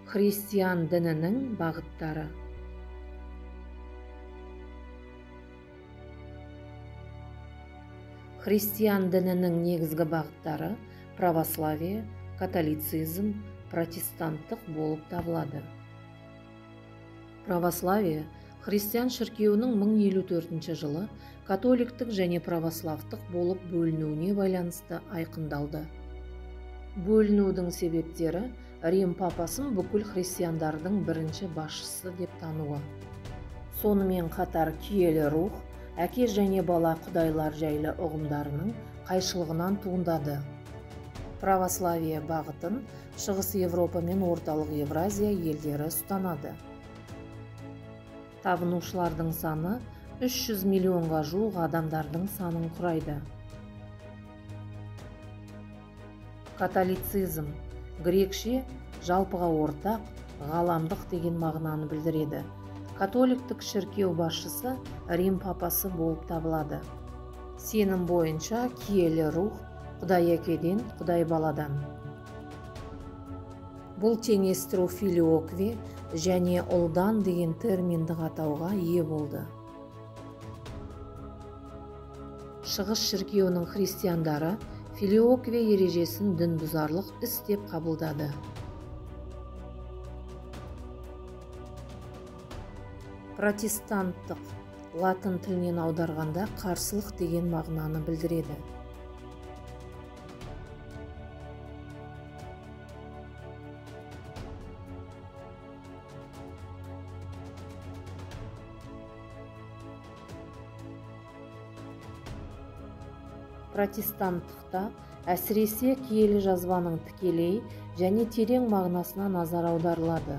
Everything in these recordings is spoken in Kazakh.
Христиан дінінің бағыттары. Христиан дінінің негізгі бағыттары православие, католицизм, протестанттық болып табылады. Православие христиан шіркеуінің 1054 жылы католиктік және православтық болып бөлінуіне байланысты айқындалды. Бөлінудің себептері Рим папасын бүкіл христиандардың бірінші басшысы деп тануы. Сонымен қатар киелі рух, әке және бала құдайлар жайлы ұғымдарының қайшылығынан туындады. Православие бағытын Шығыс Европа мен Орталық Евразия елдері ұстанады. Табынушылардың саны 300 миллионға жуық адамдардың санын құрайды. Католицизм грекше жалпыға ортақ, ғаламдық деген мағынаны білдіреді. Католиктік шіркеу басшысы Рим папасы болып табылады. Сенім бойынша киелі рух Құдай әкеден, Құдай баладан. Бұл теңестіру филиокве және ұлдан деген терминдік атауға ие болды. Шығыс шіркеуінің христиандары филиокве ережесін дінбұзарлық іс деп қабылдады. Протестанттық латын тілінен аударғанда қарсылық деген мағынаны білдіреді. Протестанттықта әсіресе киелі жазбаның тікелей және терең мағынасына назар аударылады.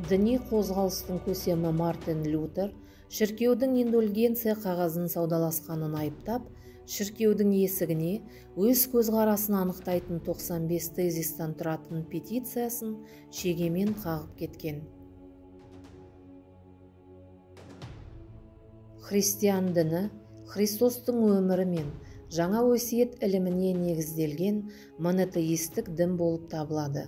Діни қозғалыстың көсемі Мартин Лютер шіркеудің индульгенция қағазын саудаласқанын айыптап, шіркеудің есігіне өз көзқарасын анықтайтын 95 тезистен тұратын петициясын шегемен қағып кеткен. Христиан діні Христостың өмірі мен жаңа өсиет іліміне негізделген монотеистік дін болып табылады.